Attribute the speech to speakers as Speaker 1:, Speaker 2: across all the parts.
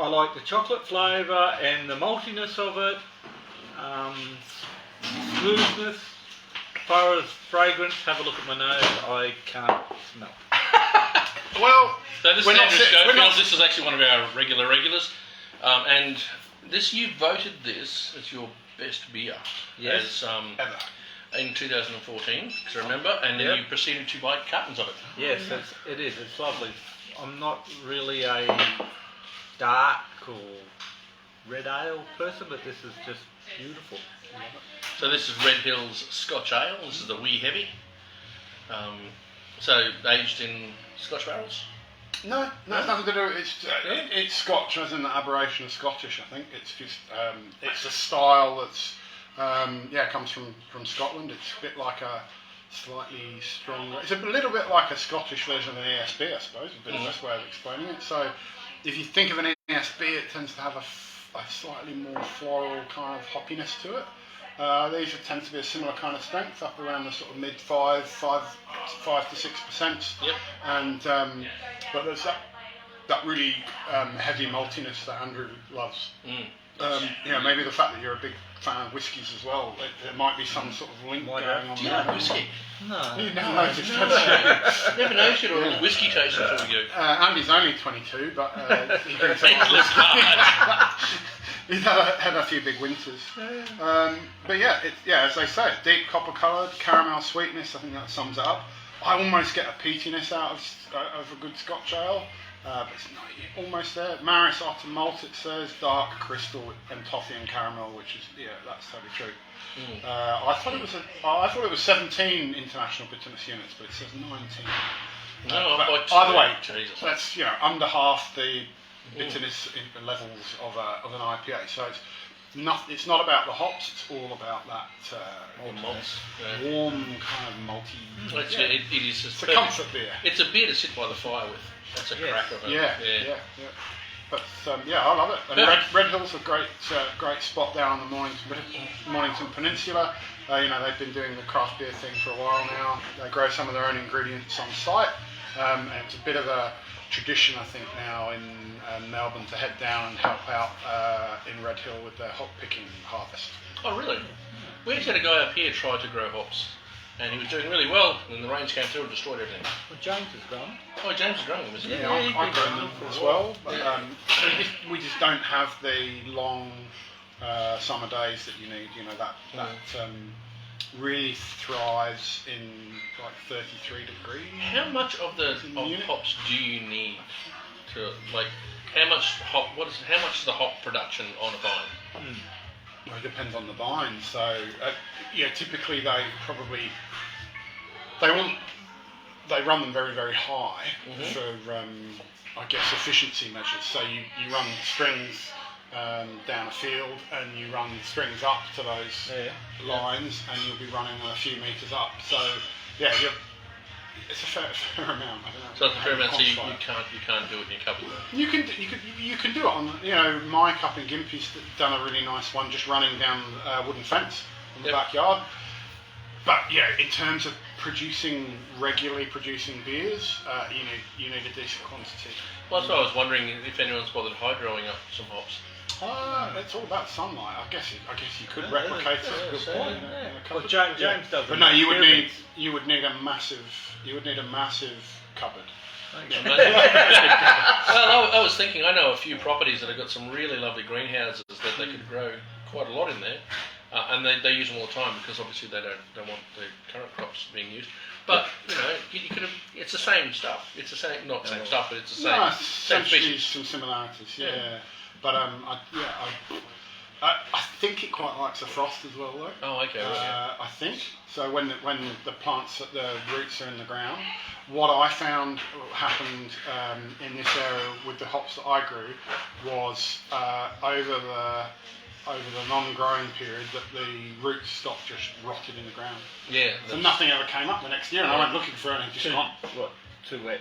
Speaker 1: I like the chocolate flavour and the maltiness of it. Smoothness. As far as fragrance, have a look at my nose. I can't smell.
Speaker 2: Well,
Speaker 3: so this is this is actually one of our regulars, and this you voted this as your best beer.
Speaker 1: Yes.
Speaker 3: Ever. In 2014, to remember, and then you proceeded to buy cartons of it.
Speaker 1: Yes, it is. It's lovely. I'm not really a dark or red ale person, but this is just beautiful.
Speaker 3: So this is Red Hill's Scotch Ale. This is the wee heavy. So aged in Scotch barrels.
Speaker 2: No, it's nothing to do. It's Scotch, as in the aberration of Scottish. I think it's just it's a style that's comes from Scotland. It's a bit like a slightly stronger. It's a little bit like a Scottish version of an ESB, I suppose. Would be the best way of explaining it. So if you think of an ESB, it tends to have a slightly more floral kind of hoppiness to it. These tend to be a similar kind of strength, up around the sort of mid 5 to 6%.
Speaker 3: Yep.
Speaker 2: And but there's that really heavy maltiness that Andrew loves. Maybe the fact that you're a big fan of whiskies as well. There might be some sort of link going on.
Speaker 3: Do you like whiskey?
Speaker 1: No.
Speaker 2: You never noticed that.
Speaker 3: Never noticed it or a whiskey taste before we go.
Speaker 2: Andy's only 22, but he drinks a lot. He's had a few big winters. But as they say, deep copper coloured, caramel sweetness. I think that sums it up. I almost get a peatiness out of a good Scotch ale. But it's not almost there. Maris Otter malt, it says, dark crystal and toffee and caramel, which is that's totally true. I thought it was 17 international bitterness units, but it says 19.
Speaker 3: Either
Speaker 2: way,
Speaker 3: Jesus.
Speaker 2: That's under half the bitterness levels of an IPA. So it's not about the hops. It's all about that warm kind of malty.
Speaker 3: It is.
Speaker 2: It's a comfort beer.
Speaker 3: It's a beer to sit by the fire with. That's a cracker.
Speaker 2: Yeah. But I love it. And Red Hill's a great spot down on the Mornington Peninsula. They've been doing the craft beer thing for a while now. They grow some of their own ingredients on site. And it's a bit of a tradition, I think, now in Melbourne to head down and help out in Red Hill with their hop picking harvest.
Speaker 3: Oh, really? We actually had a guy up here try to grow hops. And he was doing really well, and the rains came through and destroyed everything.
Speaker 1: Well, James has grown.
Speaker 3: Oh, James is growing them, isn't he?
Speaker 2: Yeah, I've grown them as well. But we just don't have the long summer days that you need. That really thrives in like 33 degrees.
Speaker 3: How much of hops do you need to How much is the hop production on a vine?
Speaker 2: Well, it depends on the vine. So, typically they run them very, very high for, I guess, efficiency measures. So you run strings down a field and you run strings up to those lines, and you'll be running them a few metres up. So, it's a fair amount. I don't know.
Speaker 3: So it's a fair amount. So you can't do it in your cupboard.
Speaker 2: You can do it on my cup in Gympie's done a really nice one, just running down a wooden fence in the backyard. But in terms of regularly producing beers, you need a decent quantity.
Speaker 3: Well, that's why I was wondering if anyone's bothered hydroing up some hops.
Speaker 2: It's all about sunlight. I guess you could replicate it. That's a good point.
Speaker 1: Well, James does.
Speaker 2: But no, you would need a massive cupboard.
Speaker 3: Well, I was thinking, I know a few properties that have got some really lovely greenhouses that they could grow quite a lot in there, and they use them all the time because obviously they don't want the current crops being used. But you could have. It's the same stuff. It's the same, not the same stuff, but it's the same species.
Speaker 2: Some similarities, yeah. But I think it quite likes a frost as well, though.
Speaker 3: Oh, okay. Right.
Speaker 2: I think so. When the roots are in the ground, what I found happened in this area with the hops that I grew was over the non-growing period that the root stock just rotted in the ground.
Speaker 3: Yeah.
Speaker 2: So nothing ever came up the next year, and I went looking for it and it just gone.
Speaker 1: What? Too wet.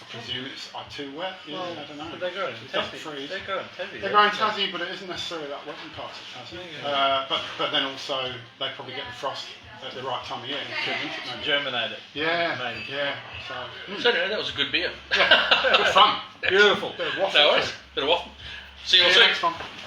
Speaker 2: I presume it's too wet. Yeah, I don't know.
Speaker 1: But they grow in Tassie. They grow in Tassie.
Speaker 2: They grow in Tassie, but it isn't necessarily that wet in parts of Tassie. But then also they probably get the frost at the right time of year.
Speaker 1: Germinate it.
Speaker 2: Yeah.
Speaker 3: So anyway, that was a good beer.
Speaker 2: Yeah, good fun.
Speaker 1: Beautiful.
Speaker 2: Bit of waffle.
Speaker 3: No worries. Bit of waffle.
Speaker 2: you next time.